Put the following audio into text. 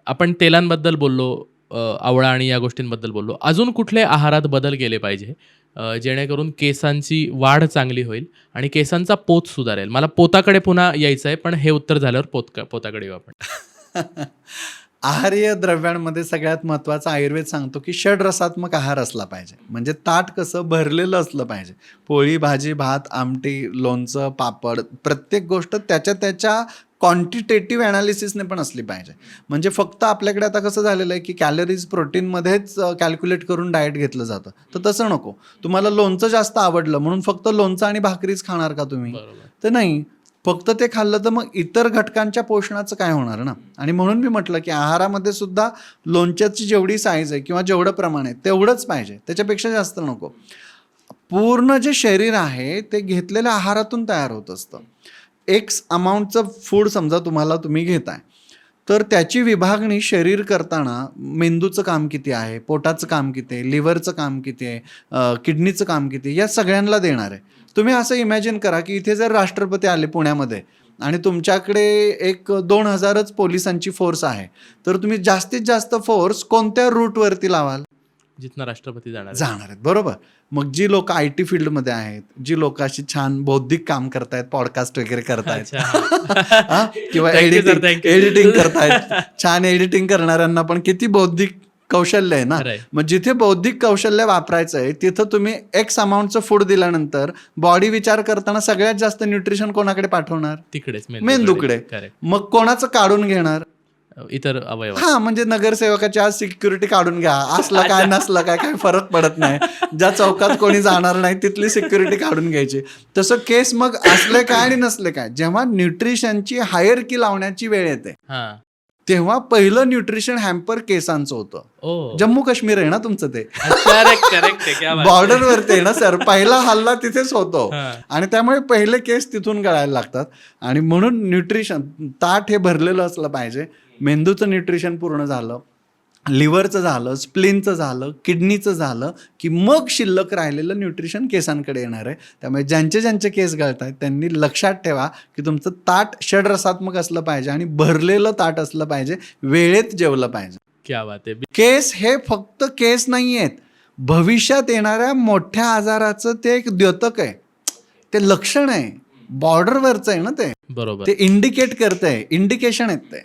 आपण तेलांबद्दल बोललो, आवळा आणि या गोष्टींबद्दल बोललो. अजून कुठले आहारात बदल केले पाहिजे जेणेकरून केसांची वाढ चांगली होईल आणि केसांचा पोत सुधारेल? मला पोताकडे पुन्हा यायचं आहे, पण हे उत्तर झाल्यावर पोताकडे येऊ आपण. आहारीय द्रव्यांमध्ये सगळ्यात महत्त्वाचा आयुर्वेद सांगतो की षड्रसात्मक आहार असला पाहिजे. म्हणजे ताट कसं भरलेलं असलं पाहिजे. पोळी, भाजी, भात, आमटी, लोणचं, पापड, प्रत्येक गोष्ट त्याच्या त्याच्या क्वांटिटेटिव्ह ॲनालिसिसने पण असली पाहिजे. म्हणजे फक्त आपल्याकडे आता कसं झालेलं आहे की कॅलरीज प्रोटीनमध्येच कॅल्क्युलेट करून डाएट घेतलं जातं. तर तसं नको. तुम्हाला लोणचं जास्त आवडलं म्हणून फक्त लोणचं आणि भाकरीच खाणार का तुम्ही? तर नाही. फक्त ते खाल्लं तर मग इतर घटकांच्या पोषणाचं काय होणार ना. आणि म्हणून मी म्हटलं की आहारामध्ये सुद्धा लोणच्याची जेवढी साईज आहे किंवा जेवढं प्रमाण आहे तेवढंच पाहिजे, त्याच्यापेक्षा जास्त नको. पूर्ण जे शरीर आहे ते घेतलेल्या आहारातून तयार होत असतं. एक्स अमाऊंटचं फूड समजा तुम्ही घेताय, तर त्याची विभागणी शरीर करताना मेंदूचं काम किती आहे, पोटाचं काम किती आहे, लिव्हरचं काम किती आहे, किडनीचं काम किती आहे, या सगळ्यांना देणार आहे. तुम्ही असं इमॅजिन करा की इथे जर राष्ट्रपती आले पुण्यामध्ये आणि तुमच्याकडे एक 2000च पोलिसांची फोर्स आहे, तर तुम्ही जास्तीत जास्त फोर्स कोणत्या रूटवरती लावाल? जिथनं राष्ट्रपती जाणार आहेत. बरोबर. मग जी लोक IT फील्डमध्ये आहेत, जी लोक अशी छान बौद्धिक काम करतायत, पॉडकास्ट वगैरे करतायत किंवा एडिटिंग करतायत, छान एडिटिंग करणाऱ्यांना पण किती बौद्धिक कौशल्य आहे ना. मग जिथे बौद्धिक कौशल्य वापरायचं आहे तिथं तुम्ही एक्स अमाऊंटचं फूड दिल्यानंतर बॉडी विचार करताना सगळ्यात जास्त न्यूट्रिशन कोणाकडे पाठवणार? तिकडेच, मेंदूकडे. मग कोणाचं काढून घेणार? इतर अवयव. म्हणजे नगरसेवकाची आज सिक्युरिटी काढून घ्या, असलं काय नसलं काय काही फरक पडत नाही. ज्या चौकात कोणी जाणार नाही तिथली सिक्युरिटी काढून घ्यायची. तसं केस मग असले काय आणि नसले काय, जेव्हा न्यूट्रिशनची हायरकी लावण्याची वेळ येते तेव्हा पहिलं न्यूट्रिशन हॅम्पर केसांचं होतं. जम्मू काश्मीर आहे ना तुमचं ते, बॉर्डरवरती आहे ना सर. पहिला हल्ला तिथेच होतो आणि त्यामुळे पहिले केस तिथून गळायला लागतात. आणि म्हणून न्यूट्रिशन ताट हे भरलेलं असलं पाहिजे. मेंदूचं न्यूट्रिशन पूर्ण झालं, लिव्हरचं झालं, स्प्लिनचं झालं, किडनीचं झालं की मग शिल्लक राहिलेलं न्यूट्रिशन केसांकडे येणार आहे. त्यामुळे ज्यांचे केस गळत आहेत त्यांनी लक्षात ठेवा की तुमचं ताट षड्रसात्मक असलं पाहिजे आणि भरलेलं ताट असलं पाहिजे, वेळेत जेवलं पाहिजे. क्या बात आहे. केस हे फक्त केस नाही आहेत, भविष्यात येणाऱ्या मोठ्या आजाराचं ते एक द्योतक आहे, ते लक्षण आहे, बॉर्डरवरचं आहे ना ते. बरोबर. ते इंडिकेट करतंय, इंडिकेशन आहेत ते.